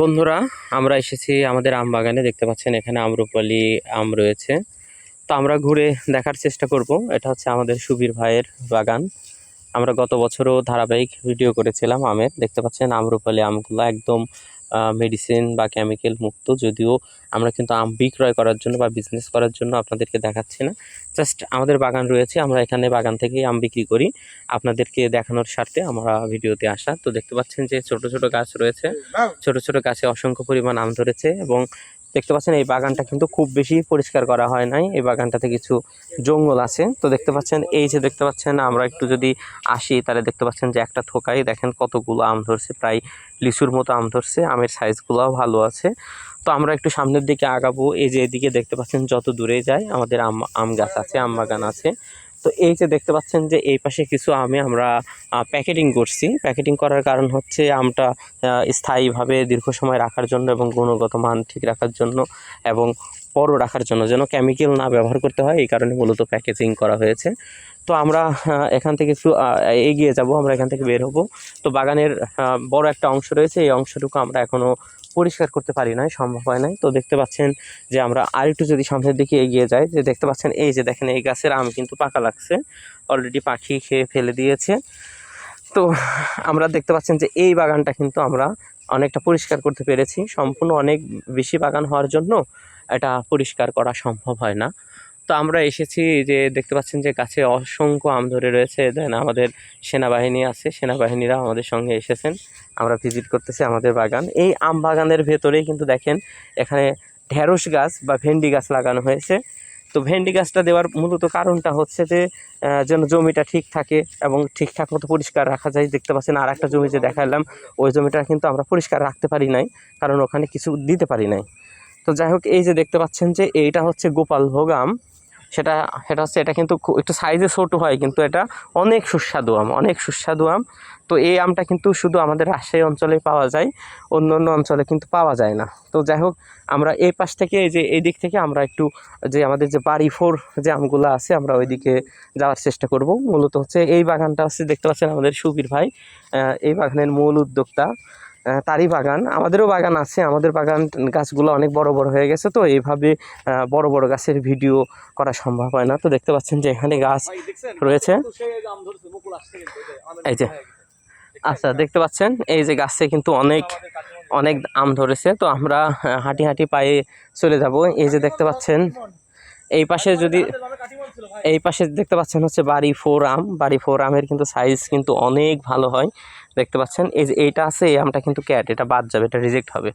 বন্ধুরা, আমরা এসেছি আমাদের আম বাগানে। দেখতে পাচ্ছেন এখানে আম্রপালি আম রয়েছে। তো আমরা ঘুরে দেখার চেষ্টা করব। এটা হচ্ছে আমাদের সুবীর ভাইয়ের বাগান। আমরা গত বছরও ধারাবাহিক ভিডিও করেছিলাম আমের। দেখতে পাচ্ছেন আম্রপালি আমগুলো একদম মেডিসিন বা কেমিক্যাল মুক্ত। যদিও আমরা কিন্তু আম বিক্রয় করার জন্য বা বিজনেস করার জন্য আপনাদেরকে দেখাচ্ছি না, জাস্ট আমাদের বাগান রয়েছে, আমরা এখানে বাগান থেকেই আম বিক্রি করি। আপনাদেরকে দেখানোর স্বার্থে আমরা ভিডিওতে আসা। তো দেখতে পাচ্ছেন যে ছোট ছোট গাছ রয়েছে, ছোট ছোট গাছে অসংখ্য পরিমাণ আম ধরেছে। এবং দেখতে পাচ্ছেন এই বাগানটা কিন্তু খুব বেশি পরিষ্কার করা হয় নাই, এই বাগানটাতে কিছু জঙ্গল আছে। তো দেখতে পাচ্ছেন এই যে দেখতে পাচ্ছেন, আমরা একটু যদি আসি তাহলে দেখতে পাচ্ছেন যে একটা থোকাই দেখেন কতগুলো আম ধরছে, প্রায় লিচুর মতো আম ধরছে। আমের সাইজগুলোও ভালো আছে। তো আমরা একটু সামনের দিকে আগাবো। এই যে এদিকে দেখতে পাচ্ছেন যত দূরে যায় আমাদের আম গাছ আছে, আম বাগান আছে। তো এই যে দেখতে পাচ্ছেন যে এই পাশে কিছু আমে আমরা প্যাকেটিং করছি। প্যাকেটিং করার কারণ হচ্ছে আমটা স্থায়ীভাবে দীর্ঘ সময় রাখার জন্য এবং গুণগত মান ঠিক রাখার জন্য এবং বড় রাখার জন্য, যেন কেমিক্যাল না ব্যবহার করতে হয়, এই কারণে মূলত প্যাকেজিং করা হয়েছে। তো আমরা এখান থেকে একটু এগিয়ে যাব, আমরা এখান থেকে বের হব। তো বাগানের বড় একটা অংশ রয়েছে, এই অংশটুকু আমরা এখনও পরিষ্কার করতে পারি নাই, সম্ভব হয় নাই। তো দেখতে পাচ্ছেন যে আমরা আরেকটু যদি সামনের দিকে এগিয়ে যাই, যে দেখতে পাচ্ছেন এই যে দেখেন এই গাছের আম কিন্তু পাকা লাগছে, অলরেডি পাখি খেয়ে ফেলে দিয়েছে। তো আমরা দেখতে পাচ্ছেন যে এই বাগানটা কিন্তু আমরা অনেকটা পরিষ্কার করতে পেরেছি। সম্পূর্ণ অনেক বেশি বাগান হওয়ার জন্য এটা পরিষ্কার করা সম্ভব হয় না। তো আমরা এসেছি, যে দেখতে পাচ্ছেন যে গাছে অসংখ্য আম ধরে রয়েছে। দেন আমাদের সেনাবাহিনী আছে, সেনাবাহিনীরা আমাদের সঙ্গে এসেছেন। আমরা ভিজিট করতেছি আমাদের বাগান। এই আম বাগানের ভেতরেই কিন্তু দেখেন এখানে ঢেঁড়স গাছ বা ভেন্ডি গাছ লাগানো হয়েছে। তো ভেন্ডি গাছটা দেওয়ার মূলত কারণটা হচ্ছে যে যেন জমিটা ঠিক থাকে এবং ঠিকঠাক মতো পরিষ্কার রাখা যায়। দেখতে পাচ্ছেন আর একটা জমি যে দেখালাম, ওই জমিটা কিন্তু আমরা পরিষ্কার রাখতে পারি নাই, কারণ ওখানে কিছু দিতে পারি নাই। তো যাই হোক, এই যে দেখতে পাচ্ছেন যে এইটা হচ্ছে গোপালভোগ আম। সেটা সেটা হচ্ছে, এটা কিন্তু একটু সাইজে ছোটো হয়, কিন্তু এটা অনেক সুস্বাদু আম, অনেক সুস্বাদু আম। তো এই আমটা কিন্তু শুধু আমাদের রাজশাহী অঞ্চলেই পাওয়া যায়, অন্য অন্য অঞ্চলে কিন্তু পাওয়া যায় না। তো যাই হোক, আমরা এই পাশ থেকে, এই দিক থেকে আমরা একটু, যে আমাদের যে বাড়ি ফোর যে আমগুলো আছে, আমরা ওইদিকে যাওয়ার চেষ্টা করব। মূলত হচ্ছে এই বাগানটা হচ্ছে, দেখতে পাচ্ছেন আমাদের সুবীর ভাই এই বাগানের মূল উদ্যোক্তা। তারই বাগান, আমাদেরও বাগান আছে। আমাদের বাগান গাছগুলো অনেক বড় বড় হয়ে গেছে, তো এইভাবে বড় বড় গাছের ভিডিও করা সম্ভব হয় না। তো দেখতে পাচ্ছেন যে এখানে গাছ রয়েছে, এই যে আচ্ছা দেখতে পাচ্ছেন এই যে গাছে কিন্তু অনেক অনেক আম ধরেছে। তো আমরা হাঁটি হাঁটি পায়ে চলে যাব। এই যে দেখতে পাচ্ছেন এই পাশে, যদি এই পাশে দেখতে পাচ্ছেন হচ্ছে বাড়ি ফোর আম। বাড়ি ফোর আমের কিন্তু সাইজ কিন্তু অনেক ভালো হয়। দেখতে পাচ্ছেন এই যে এইটা আছে, এই আমটা কিন্তু ক্যাট, এটা বাদ যাবে, এটা রিজেক্ট হবে।